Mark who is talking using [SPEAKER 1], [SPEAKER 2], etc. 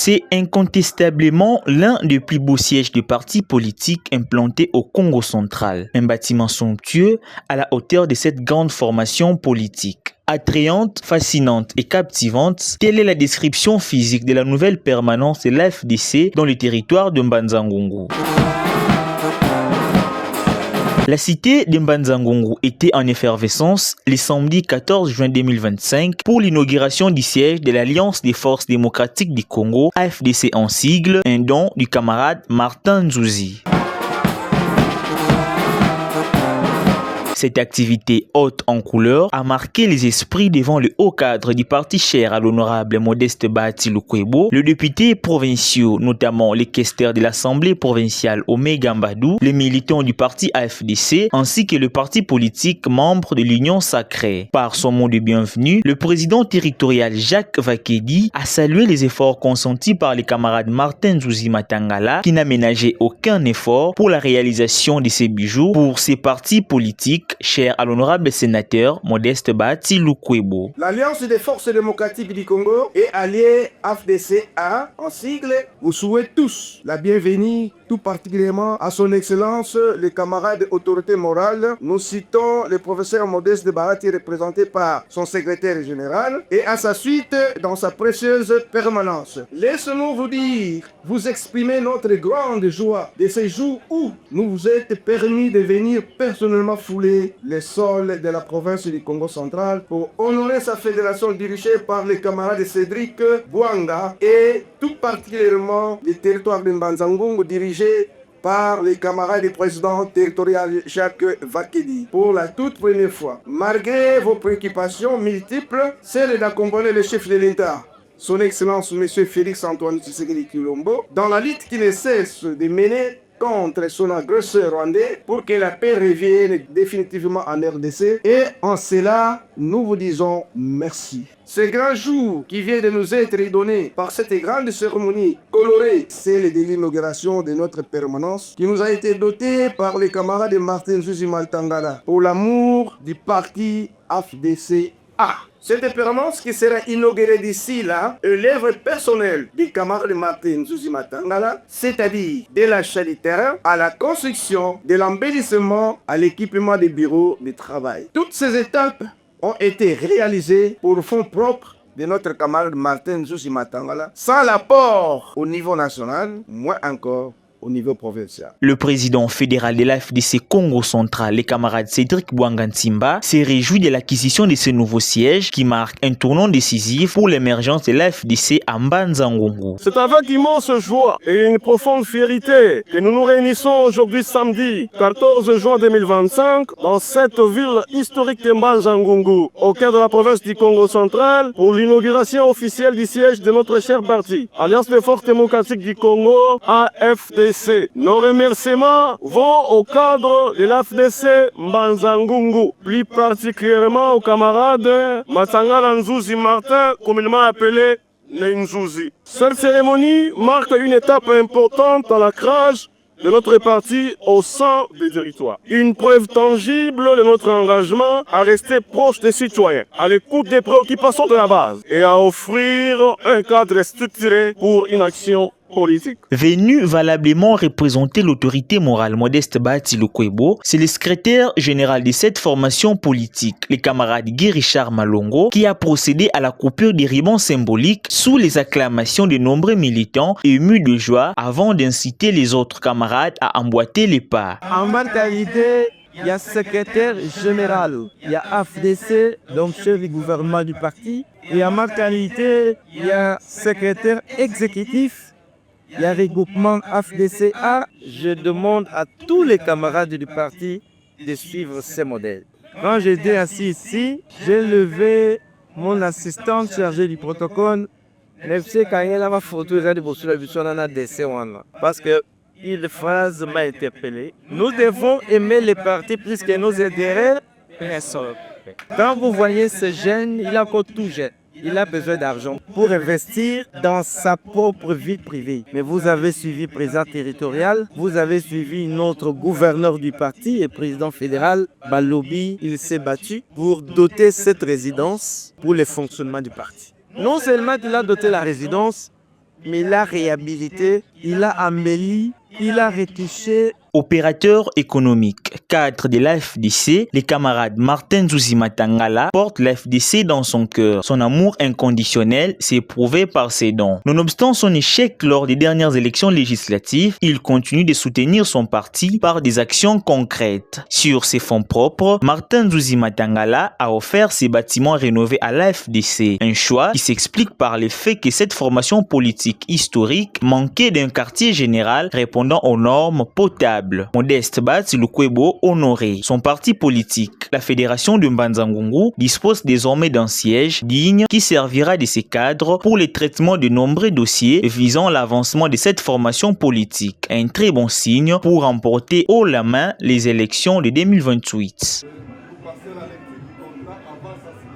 [SPEAKER 1] C'est incontestablement l'un des plus beaux sièges de partis politiques implantés au Congo central. Un bâtiment somptueux à la hauteur de cette grande formation politique. Attrayante, fascinante et captivante, telle est la description physique de la nouvelle permanence de l'AFDC dans le territoire de Mbanza-Ngungu. La cité de Mbanza-Ngungu était en effervescence le samedi 14 juin 2025 pour l'inauguration du siège de l'Alliance des forces démocratiques du Congo, AFDC en sigle, un don du camarade Martin Nzuzi. Cette activité haute en couleur a marqué les esprits devant le haut cadre du parti cher à l'honorable Modeste Bahati Lukwebo, le député provinciaux, notamment les questeurs de l'Assemblée provinciale Omega Mbadou, les militants du parti AFDC, ainsi que le parti politique membre de l'Union Sacrée. Par son mot de bienvenue, le président territorial Jacques Vakedi a salué les efforts consentis par les camarades Martin Nzuzi Matangala, qui n'a ménagé aucun effort pour la réalisation de ces bijoux pour ces partis politiques cher à l'honorable sénateur Modeste Bahati Lukwebo.
[SPEAKER 2] L'Alliance des forces démocratiques du Congo et alliée AFDC-A en sigle vous souhaite tous la bienvenue, tout particulièrement à son excellence les camarades autorités morales. Nous citons le professeur Modeste Bahati représenté par son secrétaire général et à sa suite dans sa précieuse permanence. Laissez-nous vous dire, vous exprimer notre grande joie de ces jours où nous vous êtes permis de venir personnellement fouler les sols de la province du Congo central pour honorer sa fédération dirigée par les camarades Cédric Bouanga et tout particulièrement le territoire de Mbanza-Ngungu dirigé par les camarades du président territorial Jacques Vakedi pour la toute première fois. Malgré vos préoccupations multiples, celle d'accompagner le chef de l'État, son Excellence M. Félix Antoine Tshisekedi Tshilombo, dans la lutte qui ne cesse de mener contre son agresseur rwandais pour que la paix revienne définitivement en RDC. Et en cela, nous vous disons merci. Ce grand jour qui vient de nous être donné par cette grande cérémonie colorée, c'est l'inauguration de notre permanence qui nous a été dotée par les camarades de Martin Nzuzi Matangala pour l'amour du parti AFDC-A. Cette permanence qui sera inaugurée d'ici là est l'œuvre personnelle du camarade Martin Nzuzi Matangala, c'est-à-dire de l'achat du terrain à la construction, de l'embellissement, à l'équipement des bureaux de travail. Toutes ces étapes ont été réalisées pour fonds propres de notre camarade Martin Nzuzi Matangala, sans l'apport au niveau national, moins encore au niveau provincial.
[SPEAKER 1] Le président fédéral de l'AFDC Congo central, le camarade Cédric Bouanga Ntimba, s'est réjoui de l'acquisition de ce nouveau siège qui marque un tournant décisif pour l'émergence de l'AFDC à Mbanza-Ngungu.
[SPEAKER 3] C'est avec immense joie et une profonde fierté que nous nous réunissons aujourd'hui samedi 14 juin 2025 dans cette ville historique de Mbanza-Ngungu, au cœur de la province du Congo central, pour l'inauguration officielle du siège de notre cher parti, Alliance des forces démocratiques du Congo, AFDC. Nos remerciements vont au cadre de l'AFDC Mbanza-Ngungu, plus particulièrement aux camarades Matangala Nzuzi Martin, communément appelé Nzuzi. Cette cérémonie marque une étape importante dans l'ancrage de notre parti au sein du territoire. Une preuve tangible de notre engagement à rester proche des citoyens, à l'écoute des préoccupations de la base et à offrir un cadre structuré pour une action politique.
[SPEAKER 1] Venu valablement représenter l'autorité morale Modeste Bahati Lukwebo, c'est le secrétaire général de cette formation politique, le camarade Guy Richard Malongo, qui a procédé à la coupure des ribans symboliques sous les acclamations de nombreux militants émus de joie avant d'inciter les autres camarades à emboîter les pas.
[SPEAKER 4] En mentalité, il y a secrétaire général, il y a AFDC, donc chef du gouvernement du parti, et en mentalité, il y a secrétaire exécutif. Il y a regroupement AFDC-A. Je demande à tous les camarades du parti de suivre ces modèles. Quand j'étais assis ici, j'ai levé mon assistante chargée du protocole. Parce que une phrase m'a interpellé. Nous devons aimer les partis plus que nos intérêts personnels. Quand vous voyez ce jeune, il est encore tout jeune. Il a besoin d'argent pour investir dans sa propre vie privée. Mais vous avez suivi le président territorial, vous avez suivi notre gouverneur du parti et président fédéral, Balobi. Il s'est battu pour doter cette résidence pour le fonctionnement du parti. Non seulement il a doté la résidence, mais il a réhabilité, il a embelli, il a retouché.
[SPEAKER 1] Opérateur économique, cadre de la FDC, les camarades Martin Nzuzima Tangala portent la FDC dans son cœur. Son amour inconditionnel s'est prouvé par ses dons. Nonobstant son échec lors des dernières élections législatives, il continue de soutenir son parti par des actions concrètes. Sur ses fonds propres, Martin Nzuzima Tangala a offert ses bâtiments rénovés à la FDC. Un choix qui s'explique par le fait que cette formation politique historique manquait d'un quartier général répondant aux normes potables. Modeste Bati Lukwebo honoré. Son parti politique, la Fédération de Mbanza-Ngungu, dispose désormais d'un siège digne qui servira de ses cadres pour le traitement de nombreux dossiers visant l'avancement de cette formation politique. Un très bon signe pour remporter haut la main les élections de 2028.